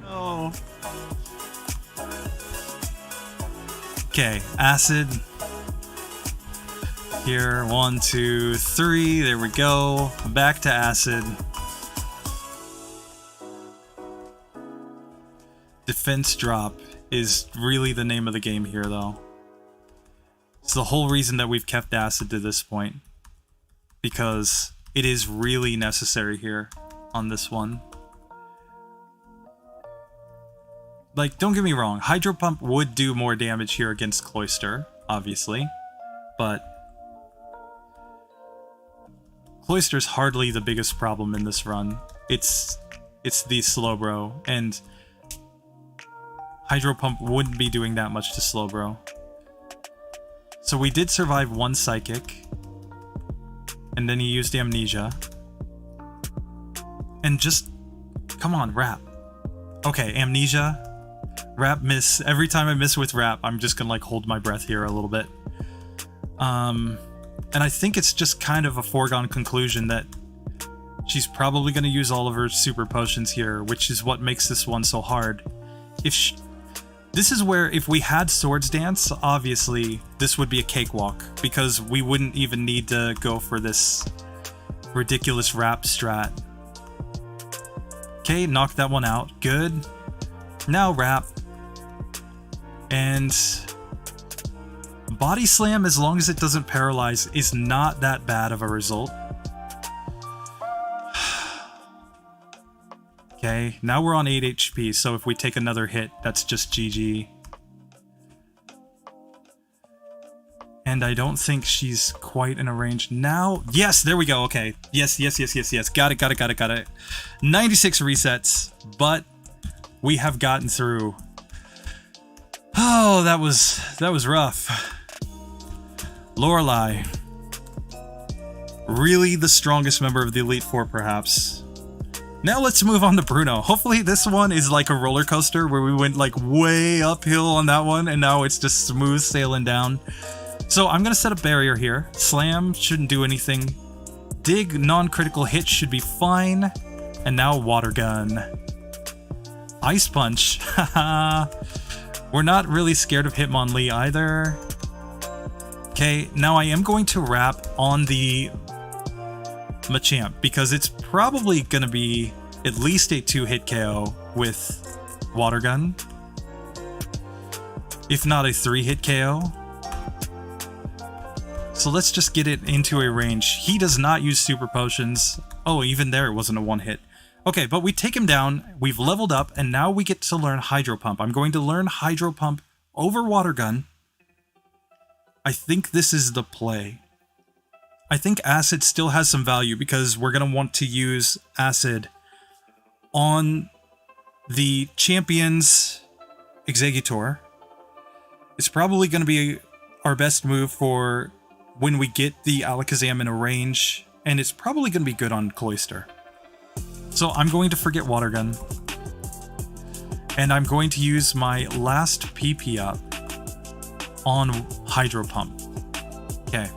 No. Okay, Acid. Here, 1, 2, 3, there we go. Back to Acid. Defense drop is really the name of the game here, though. It's the whole reason that we've kept Acid to this point. Because it is really necessary here on this one. Like, don't get me wrong, Hydro Pump would do more damage here against Cloyster, obviously. But Cloyster's hardly the biggest problem in this run. It's the Slowbro, and Hydro Pump wouldn't be doing that much to Slowbro. So we did survive 1 Psychic, and then he used Amnesia. And just, come on, Wrap. Okay, Amnesia, Wrap, miss. Every time I miss with Wrap, I'm just gonna like hold my breath here a little bit. And I think it's just kind of a foregone conclusion that she's probably going to use all of her super potions here, which is what makes this one so hard. This is where if we had Swords Dance, obviously this would be a cakewalk, because we wouldn't even need to go for this ridiculous Wrap strat. Okay, knock that one out. Good. Now Wrap. And Body Slam, as long as it doesn't paralyze, is not that bad of a result. Okay, now we're on 8 HP, so if we take another hit, that's just GG. And I don't think she's quite in a range now. Yes, there we go, okay. Yes. Got it. 96 resets, but we have gotten through. Oh, that was rough. Lorelei. Really the strongest member of the Elite Four, perhaps. Now let's move on to Bruno. Hopefully this one is like a roller coaster where we went like way uphill on that one and now it's just smooth sailing down. So I'm going to set a barrier here. Slam shouldn't do anything. Dig non-critical hit should be fine. And now Watergun. Ice Punch. Haha. We're not really scared of Hitmonlee either. Okay, now I am going to Wrap on the Machamp because it's probably going to be at least a 2-hit KO with Watergun. If not a 3-hit KO. So let's just get it into a range. He does not use super potions. Oh, even there it wasn't a 1-hit. Okay, but we take him down, we've leveled up, and now we get to learn Hydro Pump. I'm going to learn Hydro Pump over Watergun. I think this is the play. I think Acid still has some value because we're going to want to use Acid on the Champion's Exeggutor. It's probably going to be our best move for when we get the Alakazam in a range, and it's probably going to be good on Cloyster. So I'm going to forget Watergun, and I'm going to use my last PP up on Hydro Pump. Okay.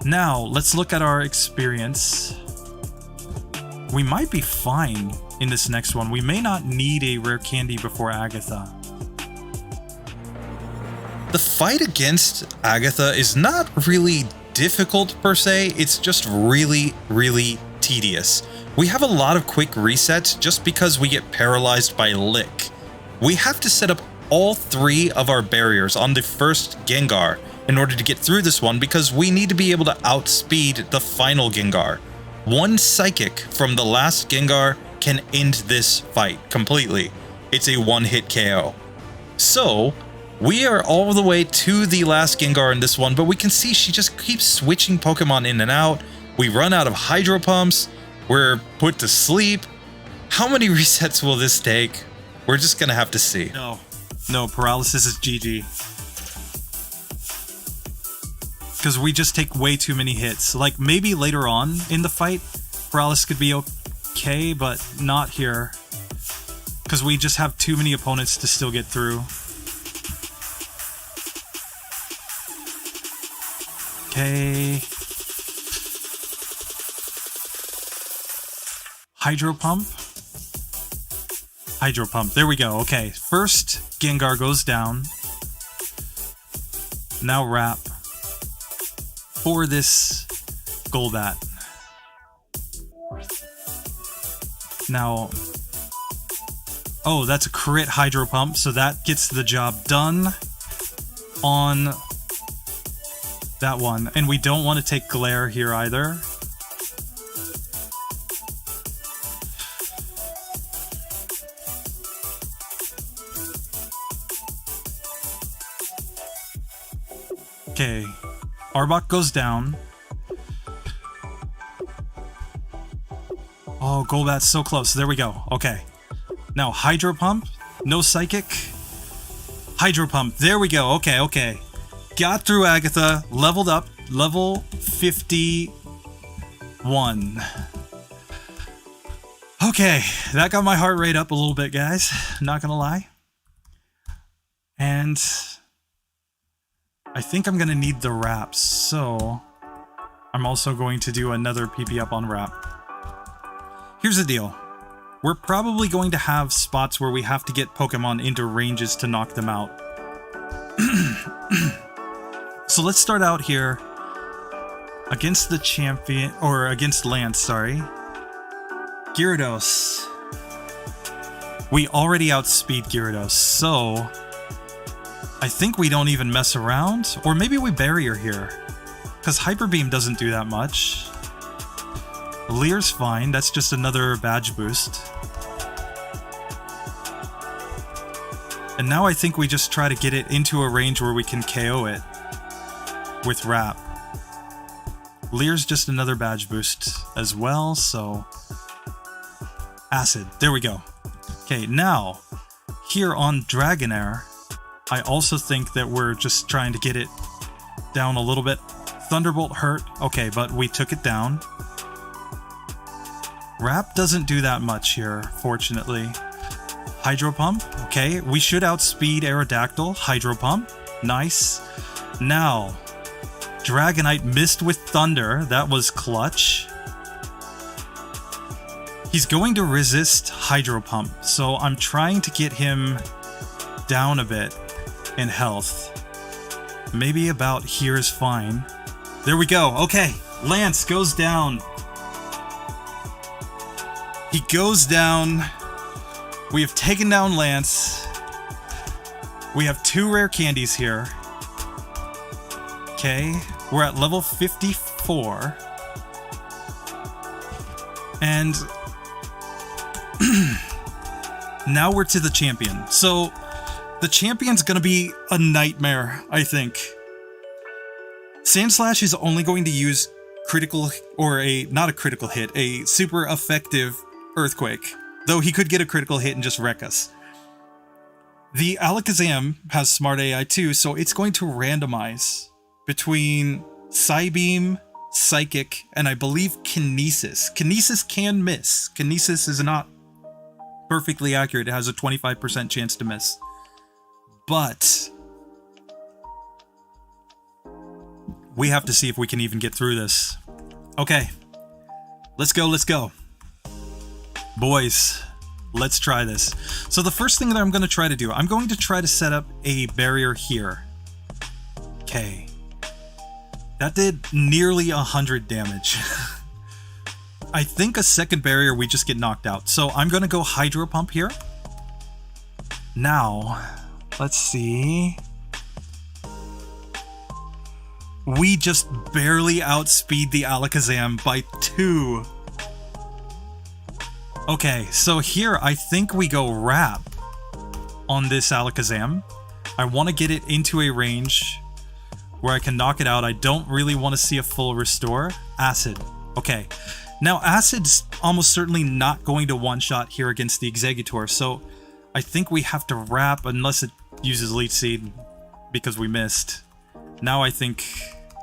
Now, let's look at our experience. We might be fine in this next one. We may not need a rare candy before Agatha. The fight against Agatha is not really difficult per se, it's just really, really tedious. We have a lot of quick resets just because we get paralyzed by Lick. We have to set up all 3 of our barriers on the first Gengar in order to get through this one because we need to be able to outspeed the final Gengar. One Psychic from the last Gengar can end this fight completely. It's a one-hit KO. So, we are all the way to the last Gengar in this one, but we can see she just keeps switching Pokemon in and out. We run out of Hydro Pumps. We're put to sleep. How many resets will this take? We're just gonna have to see. No, paralysis is GG. Because we just take way too many hits. Like, maybe later on in the fight, paralysis could be okay, but not here. Because we just have too many opponents to still get through. Okay. Hydro Pump. Hydro Pump. There we go. Okay. First, Gengar goes down. Now Wrap. For this Golbat. Now... Oh, that's a crit Hydro Pump, so that gets the job done on that one. And we don't want to take Glare here either. Okay, Arbok goes down. Oh, Golbat's so close. There we go. Okay. Now, Hydro Pump. No Psychic. Hydro Pump. There we go. Okay, okay. Got through Agatha. Leveled up. Level 51. Okay, that got my heart rate up a little bit, guys. Not gonna lie. And... I think I'm gonna need the wraps, so I'm also going to do another PP up on wrap. Here's the deal. We're probably going to have spots where we have to get Pokemon into ranges to knock them out. So let's start out here against the champion, or against Lance, sorry. Gyarados. We already outspeed Gyarados, so I think we don't even mess around, or maybe we barrier here, because Hyper Beam doesn't do that much. Leer's fine, that's just another badge boost. And now I think we just try to get it into a range where we can KO it with Wrap. Leer's just another badge boost as well, so... Acid, there we go. Okay, now, here on Dragonair, I also think that we're just trying to get it down a little bit. Thunderbolt hurt, okay, but we took it down. Wrap doesn't do that much here, fortunately. Hydro Pump, okay, we should outspeed Aerodactyl. Hydro Pump, nice. Now, Dragonite missed with Thunder, that was clutch. He's going to resist Hydro Pump, so I'm trying to get him down a bit in health. Maybe about here is fine. There we go. Okay, Lance goes down. He goes down. We have taken down Lance. We have 2 rare candies here. Okay, we're at level 54. And now we're to the champion. So the champion's gonna be a nightmare, I think. Sandslash is only going to use critical, or not a critical hit, a super effective Earthquake. Though he could get a critical hit and just wreck us. The Alakazam has Smart AI too, so it's going to randomize between Psybeam, Psychic, and I believe Kinesis. Kinesis can miss. Kinesis is not perfectly accurate. It has a 25% chance to miss. But We have to see if we can even get through this. Okay. Let's go, let's go. Boys, let's try this. So the first thing that I'm going to try to do, I'm going to try to set up a barrier here. Okay. That did nearly 100 damage. I think a second barrier we just get knocked out. So I'm going to go Hydro Pump here. Now, let's see. We just barely outspeed the Alakazam by 2. Okay, so here I think we go Wrap on this Alakazam. I want to get it into a range where I can knock it out. I don't really want to see a full restore. Acid. Okay. Now, Acid's almost certainly not going to one-shot here against the Exeggutor, so I think we have to Wrap unless it uses Leech Seed because we missed. Now I think...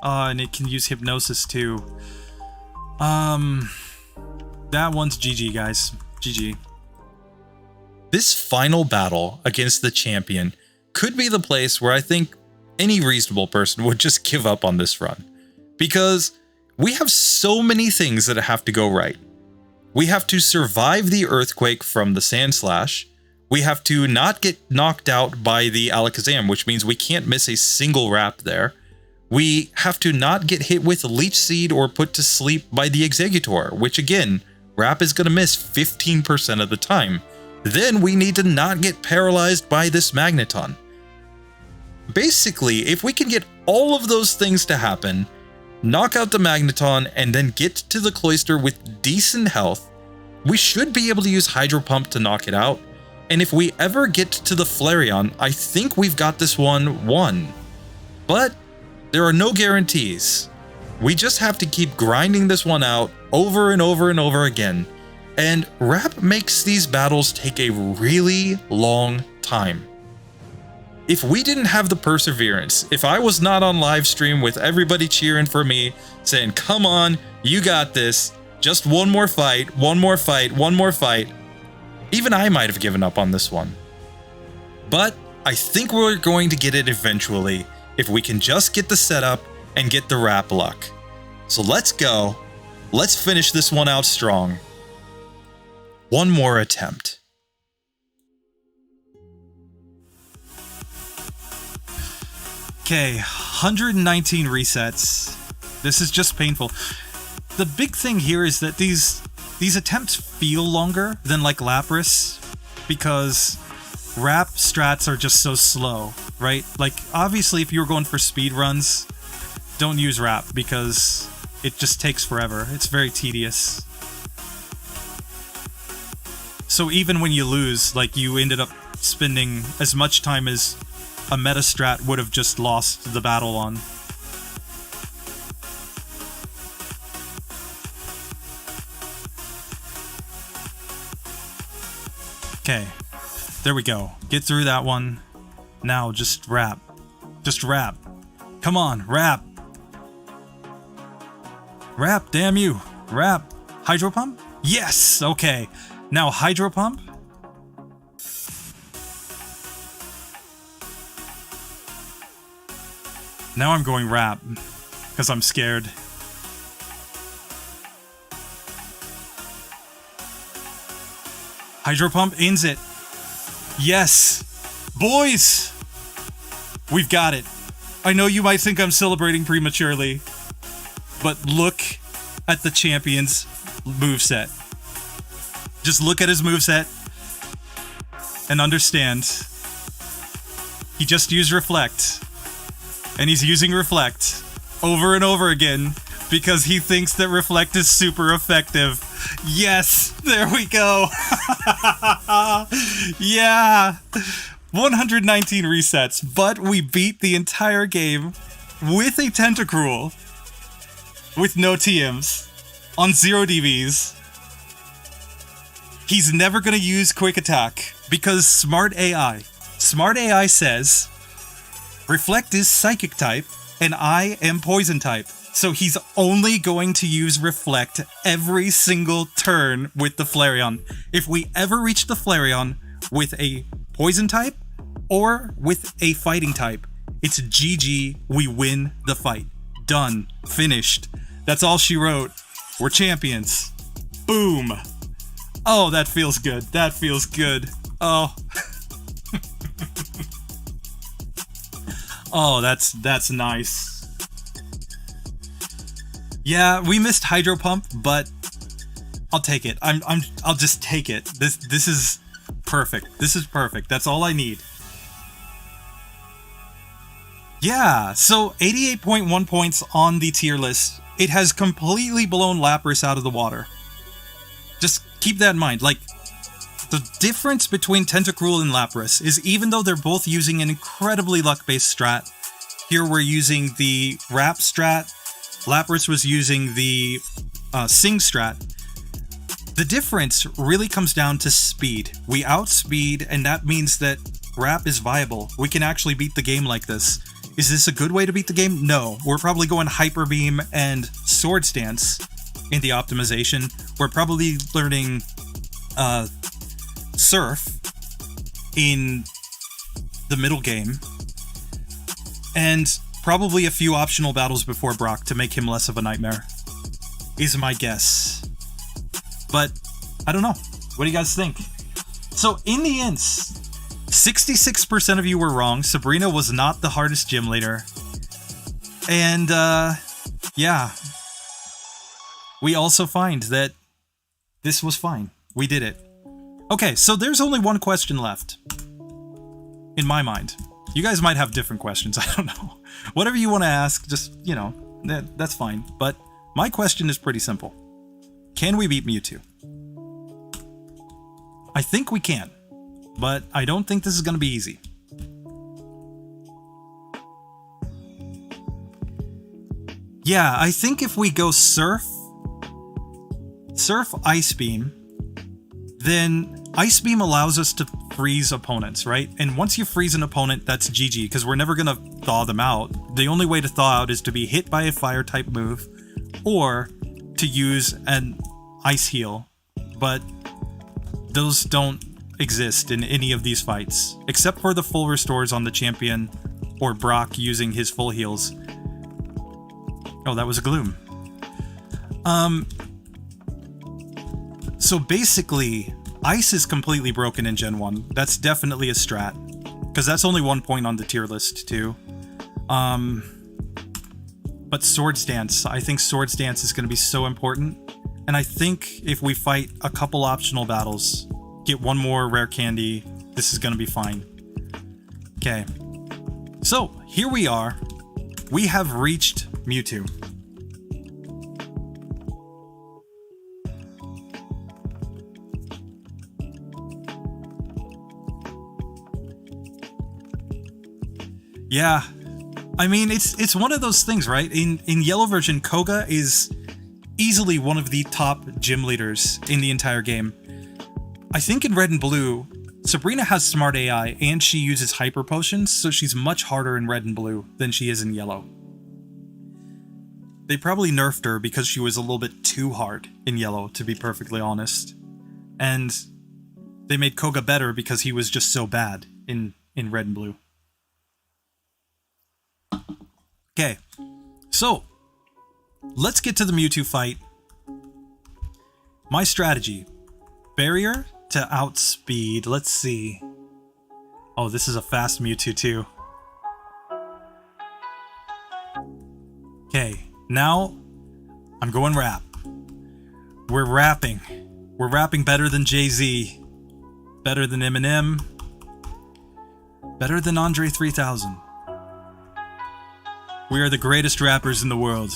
and it can use Hypnosis too. That one's GG, guys. GG. This final battle against the champion could be the place where I think any reasonable person would just give up on this run. Because we have so many things that have to go right. We have to survive the earthquake from the Sand Slash. We have to not get knocked out by the Alakazam, which means we can't miss a single Wrap there. We have to not get hit with Leech Seed or put to sleep by the Exeggutor, which again, Wrap is going to miss 15% of the time. Then we need to not get paralyzed by this Magneton. Basically, if we can get all of those things to happen, knock out the Magneton, and then get to the Cloyster with decent health, we should be able to use Hydro Pump to knock it out. And if we ever get to the Flareon, I think we've got this one won. But there are no guarantees. We just have to keep grinding this one out over and over and over again. And Wrap makes these battles take a really long time. If we didn't have the perseverance, if I was not on live stream with everybody cheering for me, saying, come on, you got this, just one more fight, one more fight, one more fight, even I might have given up on this one. But I think we're going to get it eventually, if we can just get the setup and get the Wrap luck. So let's go. Let's finish this one out strong. One more attempt. Okay, 119 resets. This is just painful. The big thing here is that these attempts feel longer than like Lapras because Wrap strats are just so slow, right? Like, obviously, if you're going for speed runs, don't use Wrap because it just takes forever. It's very tedious. So even when you lose, like, you ended up spending as much time as a meta strat would have just lost the battle on. Okay. There we go. Get through that one. Now, just Wrap. Just Wrap. Come on, Wrap. Wrap, damn you. Wrap. Hydro Pump? Yes! Okay. Now, Hydro Pump. Now I'm going Wrap, because I'm scared. Hydro Pump ends it. Yes! Boys! We've got it. I know you might think I'm celebrating prematurely, but look at the champion's moveset. Just look at his moveset and understand. He just used Reflect. And he's using Reflect over and over again because he thinks that Reflect is super effective. Yes! There we go! Yeah! 119 resets, but we beat the entire game with a Tentacruel with no TMs on 0 DVs. He's never gonna use Quick Attack because Smart AI says Reflect is Psychic type and I am Poison type. So he's only going to use Reflect every single turn with the Flareon. If we ever reach the Flareon with a Poison type or with a Fighting type, it's GG, we win the fight. Done. Finished. That's all she wrote. We're champions. Boom. Oh, that feels good. That feels good. Oh. Oh, that's nice. Yeah, we missed Hydro Pump, but I'll take it. I'll just take it. This is perfect. This is perfect. That's all I need. Yeah, so 88.1 points on the tier list. It has completely blown Lapras out of the water. Just keep that in mind. Like, the difference between Tentacruel and Lapras is even though they're both using an incredibly luck-based strat, here we're using the Wrap strat, Lapras was using the Sing strat, the difference really comes down to speed. We outspeed, and that means that Wrap is viable. We can actually beat the game like this. Is this a good way to beat the game? No. We're probably going Hyper Beam and Sword Stance in the optimization. We're probably learning Surf in the middle game. And probably a few optional battles before Brock to make him less of a nightmare, is my guess. But I don't know. What do you guys think? So in the end, 66% of you were wrong. Sabrina was not the hardest gym leader. And, yeah. We also find that this was fine. We did it. Okay, so there's only one question left. In my mind. You guys might have different questions, I don't know. Whatever you want to ask, just, you know, that's fine. But my question is pretty simple. Can we beat Mewtwo? I think we can. But I don't think this is going to be easy. Yeah, I think if we go Surf, Ice Beam, then Ice Beam allows us to freeze opponents, right? And once you freeze an opponent, that's GG, because we're never going to thaw them out. The only way to thaw out is to be hit by a Fire-type move, or to use an Ice Heal. But those don't exist in any of these fights, except for the full restores on the champion or Brock using his full heals. Oh, that was a Gloom. So basically, Ice is completely broken in Gen 1. That's definitely a strat, because that's only 1 point on the tier list too. But Sword Stance, I think Sword Stance is going to be so important, and I think if we fight a couple optional battles, get one more rare candy, this is gonna be fine. Okay. So, here we are. We have reached Mewtwo. Yeah. I mean, it's one of those things, right? In yellow version, Koga is easily one of the top gym leaders in the entire game. I think in red and blue, Sabrina has smart AI and she uses hyper potions, so she's much harder in red and blue than she is in yellow. They probably nerfed her because she was a little bit too hard in yellow, to be perfectly honest. And they made Koga better because he was just so bad in red and blue. Okay, so let's get to the Mewtwo fight. My strategy. Barrier to outspeed. Let's see. Oh, this is a fast Mewtwo too. Okay, now I'm going Wrap. We're rapping. We're rapping better than Jay-Z. Better than Eminem. Better than Andre 3000. We are the greatest rappers in the world.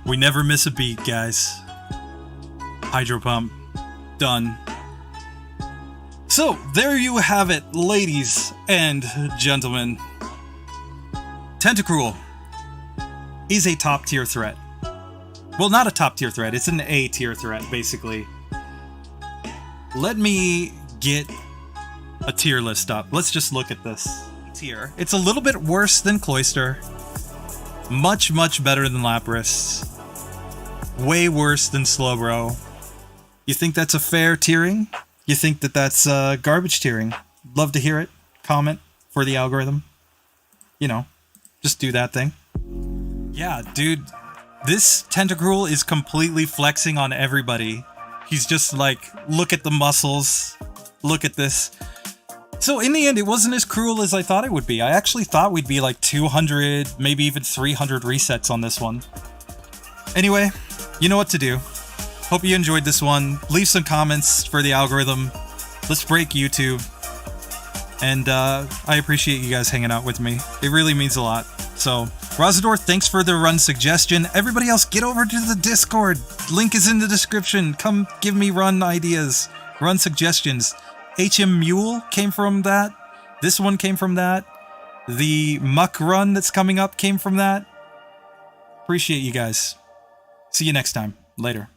We never miss a beat, guys. Hydro Pump. Done. So, there you have it, ladies and gentlemen. Tentacruel is a top tier threat. Well, not a top tier threat, it's an A tier threat, basically. Let me get a tier list up. Let's just look at this tier. It's a little bit worse than Cloyster. Much, much better than Lapras. Way worse than Slowbro. You think that's a fair tiering? You think that that's garbage tiering? Love to hear it. Comment for the algorithm. you know, just do that thing. Yeah, dude, this Tentacruel is completely flexing on everybody. He's just like, look at the muscles, look at this. So in the end, it wasn't as cruel as I thought it would be. I actually thought we'd be like 200, maybe even 300 resets on this one. Anyway, you know what to do. Hope you enjoyed this one. Leave some comments for the algorithm. Let's break YouTube. And I appreciate you guys hanging out with me. It really means a lot. So, Razador, thanks for the run suggestion. Everybody else, get over to the Discord. Link is in the description. Come give me run ideas, run suggestions. HM Mule came from that. This one came from that. The Muck run that's coming up came from that. Appreciate you guys. See you next time. Later.